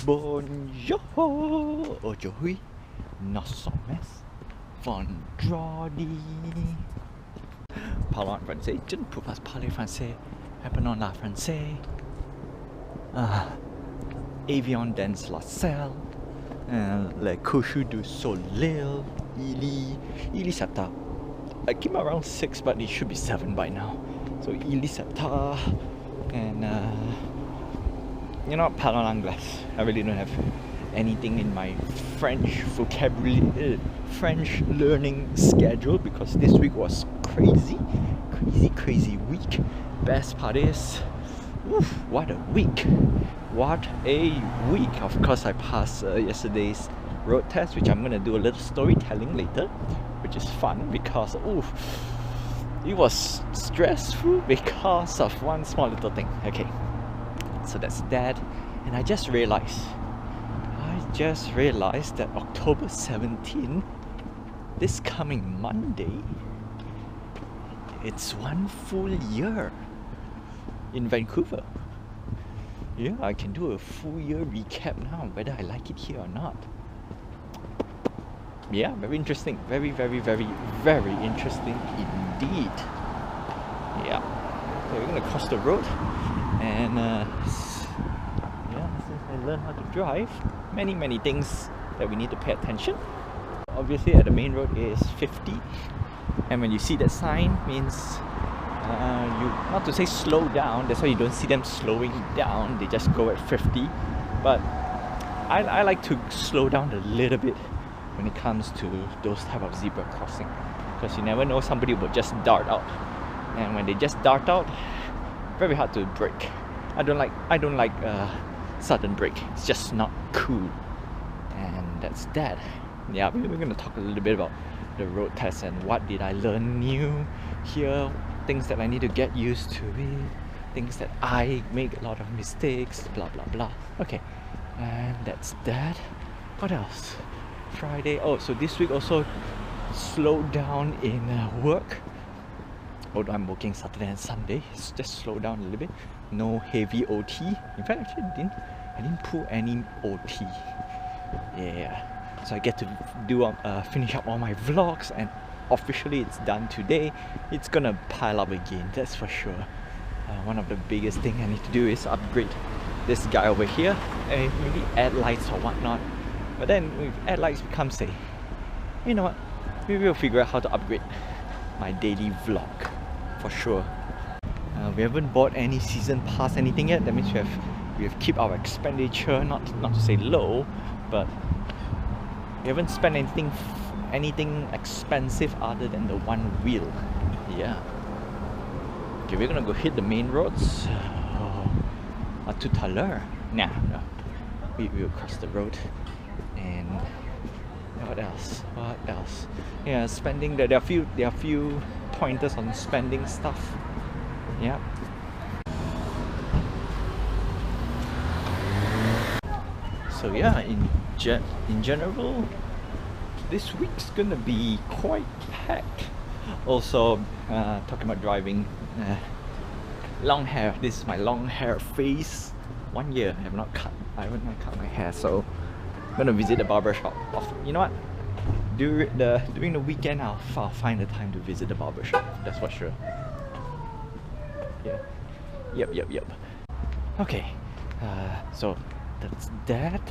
Bonjour aujourd'hui, nous sommes vendredi. Parlons français, je ne peux pas parler français. Apprenons la français. Avion dans la salle. Le coucher du soleil. Il est 7 heures. I came around 6, but it should be 7 by now. So il est 7 heures. And you know, parlons anglais. I really don't have anything in my French vocabulary, French learning schedule, because this week was crazy week. Best part is, oof, what a week! What a week! Of course, I passed yesterday's road test, which I'm gonna do a little storytelling later, which is fun because oof, it was stressful because of one small little thing. Okay, so that's that. And I just realized that October 17th, this coming Monday, it's 1 full year in Vancouver. Yeah, I can do a full year recap now, whether I like it here or not. Yeah, very interesting. Very interesting indeed. Yeah. So we're gonna cross the road, and yeah, since I learned how to drive, many things that we need to pay attention. Obviously, at the main road is 50, and when you see that sign, means you, not to say slow down, that's why you don't see them slowing down, they just go at 50. But I like to slow down a little bit when it comes to those type of zebra crossing, because you never know, somebody will just dart out, and when they just dart out, very hard to brake. I don't like sudden brake. It's just not cool. And that's that. Yeah, we're gonna talk a little bit about the road test and what did I learn new here, things that I need to get used to it, things that I make a lot of mistakes, blah blah blah. Okay, and that's that. What else? Friday. Oh, so this week also slowed down in work. Although I'm working Saturday and Sunday, it's just slow down a little bit. No heavy OT. In fact, actually, I didn't pull any OT. Yeah. So I get to do finish up all my vlogs, and officially it's done today. It's gonna pile up again, that's for sure. One of the biggest thing I need to do is upgrade this guy over here, and maybe add lights or whatnot. But then with add lights becomes a, you know what? Maybe we'll figure out how to upgrade my daily vlog for sure. We haven't bought any season pass anything yet. That means we have keep our expenditure not to say low, but we haven't spent anything expensive other than the one wheel. Yeah. Okay, we're gonna go hit the main roads. To Taller. Nah, no. We will cross the road. And what else? Yeah, spending. There are few pointers on spending stuff. Yeah. So yeah, in general, this week's gonna be quite packed. Also, talking about driving, long hair. This is my long hair phase. 1 year I have not cut my hair, so I'm gonna visit the barber shop. You know what? During the weekend, I'll find the time to visit the barber shop. That's for sure. Yeah. Yep. Okay. So that's that.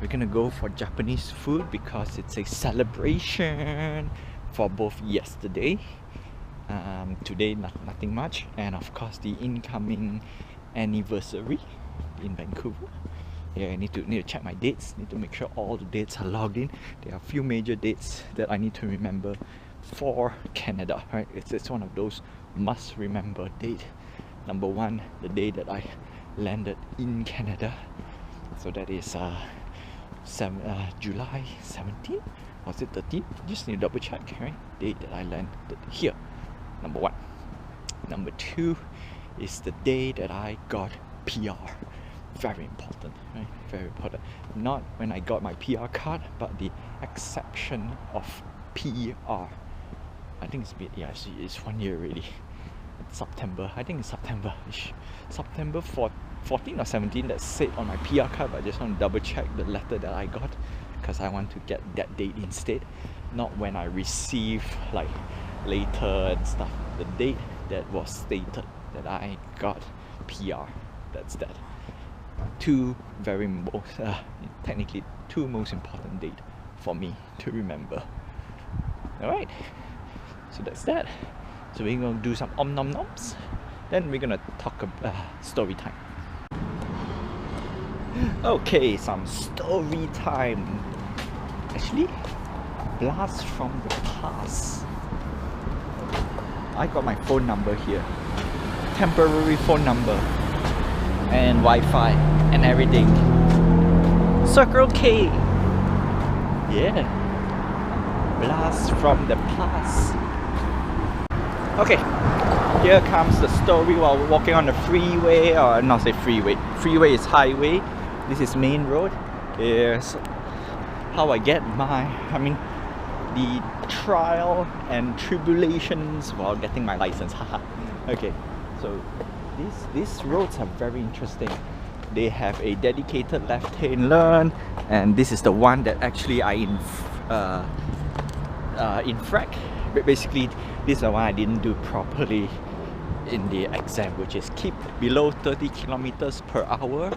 We're gonna go for Japanese food because it's a celebration for both yesterday, today nothing much, and of course the incoming anniversary in Vancouver. Yeah, I need to check my dates. Need to make sure all the dates are logged in. There are a few major dates that I need to remember for Canada. Right, it's one of those must remember date. Number 1, the day that I landed in Canada. So that is July 17th. Was it 13th? Just need to double check, right? Date that I landed here. Number 1. Number 2 is the day that I got PR. Very important, right? Very important. Not when I got my PR card, but the exception of PR. I think it's 1 year already. It's September. I think it's September-ish. September 14 or 17 that said on my PR card, but I just want to double check the letter that I got because I want to get that date instead, not when I receive like later and stuff. The date that was stated that I got PR, that's that. Technically two most important date for me to remember. Alright, so that's that. So we're going to do some om nom noms, then we're going to talk about story time. Okay, some story time. Actually, blast from the past. I got my phone number here, temporary phone number and Wi-Fi and everything. Circle K. Yeah, blast from the past. Okay, here comes the story while we're walking on the freeway, or not say freeway. Freeway is highway. This is main road. Here's how I get the trial and tribulations while getting my license. Okay, so these roads are very interesting. They have a dedicated left-hand lane, and this is the one that actually I infract. But basically, this is the one I didn't do properly in the exam, which is keep below 30 kilometers per hour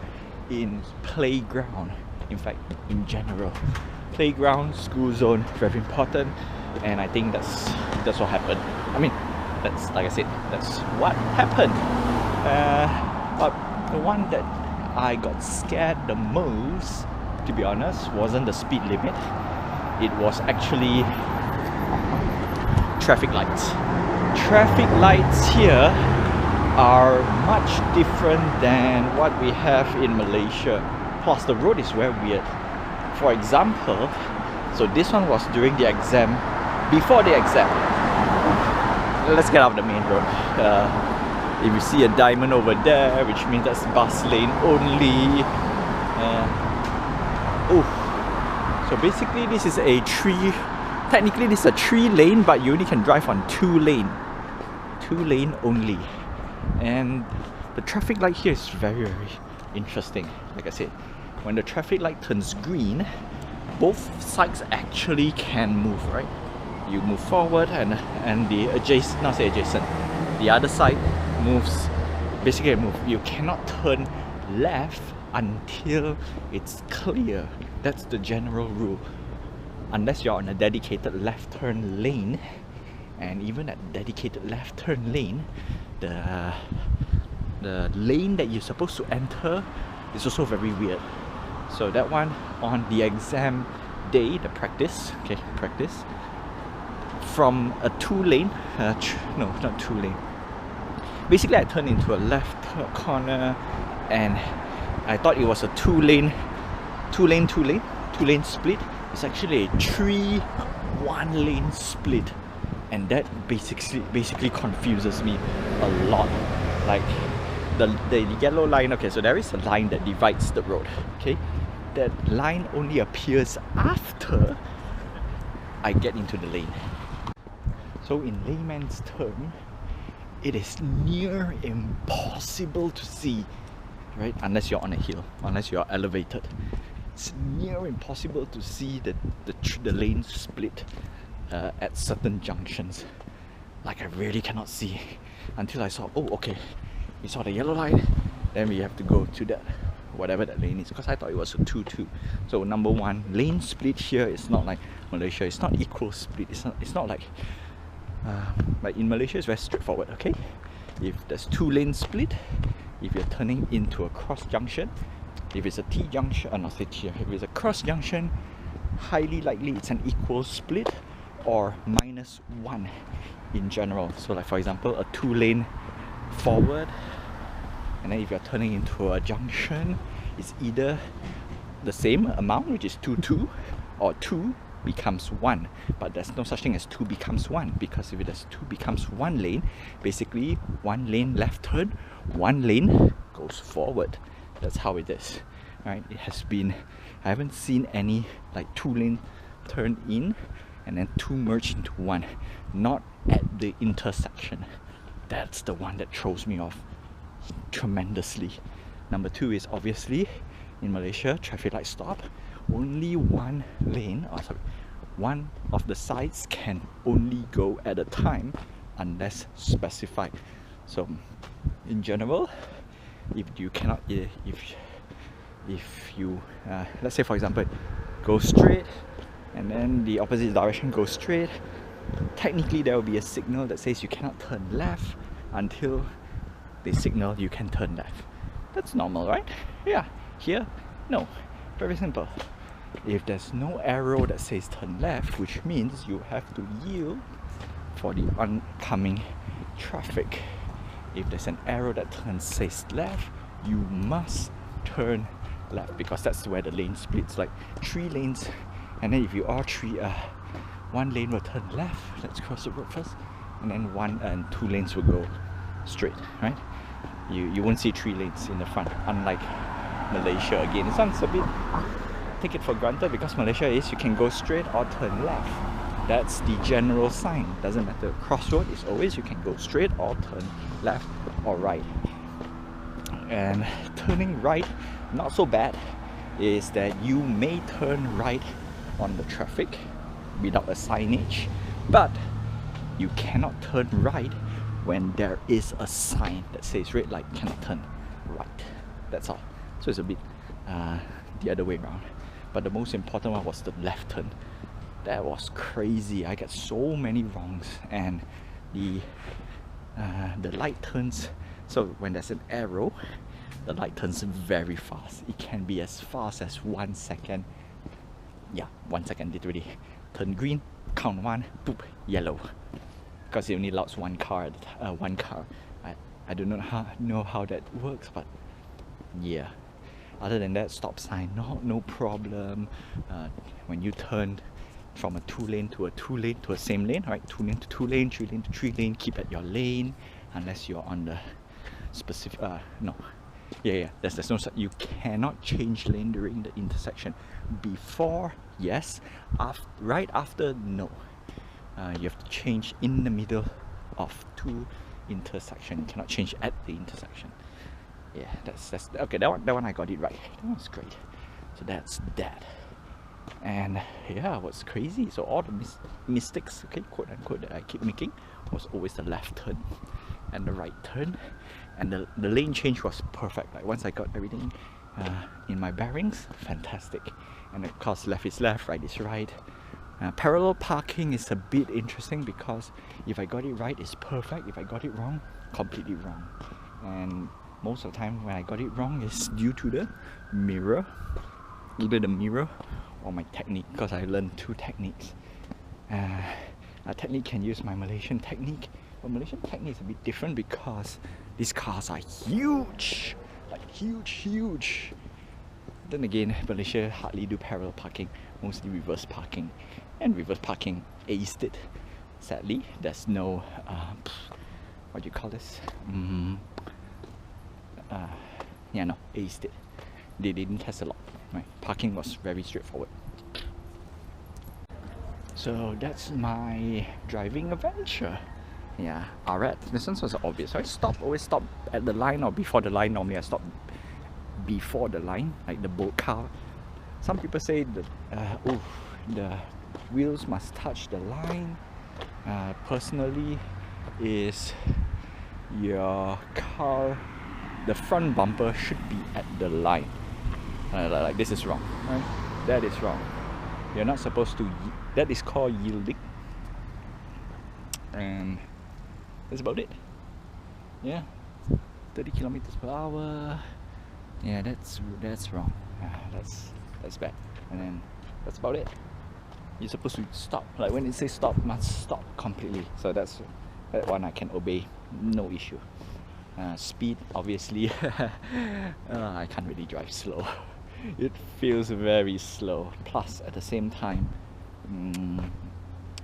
in playground. In fact, in general, playground, school zone, very important. And I think that's what happened. I mean, that's, like I said, that's what happened. But the one that I got scared the most, to be honest, wasn't the speed limit. It was actually traffic lights. Traffic lights here are much different than what we have in Malaysia. Plus the road is very weird. For example, so this one was during the exam, before the exam. Let's get out of the main road. If you see a diamond over there, which means that's bus lane only. So basically this is a technically this is a 3-lane, but you only can drive on 2-lane. 2-lane only. And the traffic light here is very, very interesting. Like I said, when the traffic light turns green, both sides actually can move, right? You move forward and the adjacent, not say adjacent, the other side moves, basically move. You cannot turn left until it's clear. That's the general rule. Unless you're on a dedicated left turn lane, and even at dedicated left turn lane, the lane that you're supposed to enter is also very weird. So that one on the exam day, the practice, from a 2-lane, no, not 2-lane. Basically, I turned into a left corner, and I thought it was a 2-lane split. It's actually a 1-lane split, and that basically confuses me a lot. Like the yellow line. Okay, so there is a line that divides the road. Okay, that line only appears after I get into the lane. So in layman's term, it is near impossible to see, right? Unless you're on a hill, unless you're elevated. It's near impossible to see the lane split at certain junctions. Like I really cannot see until I saw, oh okay, we saw the yellow line, then we have to go to that, whatever that lane is, because I thought it was a 2-2. So number one, lane split here is not like Malaysia. It's not equal split. It's not like in Malaysia it's very straightforward. Okay, if there's 2-lane split, if you're turning into a cross junction, if it's a T junction, not say T, if it's a cross junction, highly likely it's an equal split or -1 in general. So like for example, a 2-lane forward, and then if you're turning into a junction, it's either the same amount, which is 2-2, or 2 becomes 1. But there's no such thing as 2 becomes 1, because if it is 2 becomes 1 lane, basically 1 lane left turn, 1 lane goes forward. That's how it is, right? It has been, I haven't seen any like 2-lane turn in and then 2 merge into 1, not at the intersection. That's the one that throws me off tremendously. Number two is obviously in Malaysia, traffic light stop, only one lane, one of the sides can only go at a time unless specified. So in general, if you cannot, if you let's say for example go straight and then the opposite direction goes straight, technically there will be a signal that says you cannot turn left until they signal you can turn left. That's normal, right? Yeah. Here, no. Very simple. If there's no arrow that says turn left, which means you have to yield for the oncoming traffic. If there's an arrow that says left, you must turn left, because that's where the lane splits, like 3 lanes, and then if you are one lane will turn left, let's cross the road first, and then 1 and 2 lanes will go straight, right? You won't see 3 lanes in the front, unlike Malaysia. Again, it sounds a bit, take it for granted, because Malaysia is you can go straight or turn left. That's the general sign. Doesn't matter. Crossroad is always you can go straight or turn left or right. And turning right, not so bad, is that you may turn right on the traffic without a signage, but you cannot turn right when there is a sign that says red light, cannot turn right. That's all. So it's a bit the other way around. But the most important one was the left turn. That was crazy. I got so many wrongs, and the light turns. So when there's an arrow, the light turns very fast. It can be as fast as 1 second. Yeah, 1 second literally. Turn green, count 1, boop, yellow. Because it only allows one car. I do not know how that works, but yeah. Other than that, stop sign, no problem. When you turn from a 2 lane to a 2 lane to a same lane, right? 2 lane to 2 lane, 3 lane to 3 lane, keep at your lane unless you're on the specific. No. Yeah. There's no. You cannot change lane during the intersection. Before, yes. Right after, no. You have to change in the middle of 2 intersections. You cannot change at the intersection. Yeah, that's okay. That one I got it right. That one's great. So that's that. And yeah, what's crazy? So all the mistakes, okay, quote unquote, that I keep making was always the left turn and the right turn, and the lane change was perfect. Like once I got everything in my bearings, fantastic. And of course, left is left, right is right. Parallel parking is a bit interesting because if I got it right, it's perfect. If I got it wrong, completely wrong. And most of the time when I got it wrong is due to the mirror, either the mirror or my technique, because I learned 2 techniques. A technique can use my Malaysian technique, but Malaysian technique is a bit different because these cars are huge, like huge. Then again, Malaysia hardly do parallel parking, mostly reverse parking, and reverse parking aced it. Sadly, there's no what do you call this? Aced it. They didn't test a lot. Right? Parking was very straightforward. So that's my driving adventure. Yeah, alright. This one was obvious. I always stop at the line or before the line. Normally I stop before the line, like the boat car. Some people say that the wheels must touch the line. Personally, is your car, the front bumper should be at the line. Like this is wrong, right? That is wrong. You're not supposed to. That is called yielding, and that's about it. Yeah, 30 kilometers per hour. Yeah, that's wrong. That's bad. And then that's about it. You're supposed to stop. Like when it says stop, must stop completely. So that one I can obey, no issue. Speed, obviously, I can't really drive slow. It feels very slow. Plus, at the same time,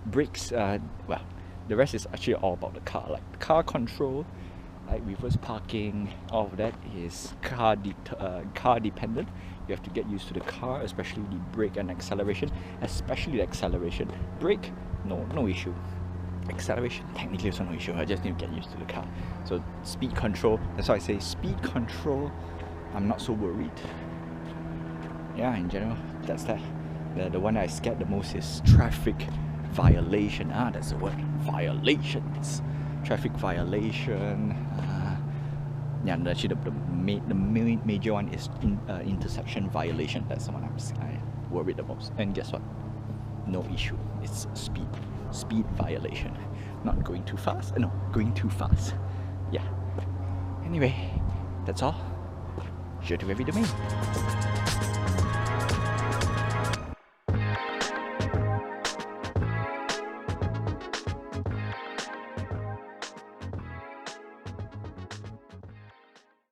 brakes. Well, the rest is actually all about the car. Like car control, like reverse parking, all of that is car dependent. You have to get used to the car, especially the brake and acceleration. Especially the acceleration. Brake, no issue. Acceleration, technically also no issue. I just need to get used to the car. So speed control, that's why I say speed control I'm not so worried. Yeah, in general, that's that. The one I scared the most is traffic violation. That's the word. Violation. It's traffic violation. Yeah, and actually the main major one is intersection violation. That's the one I worried the most. And guess what? No issue. It's speed violation. Not going too fast. No, going too fast. Yeah. Anyway, that's all. Share to every domain.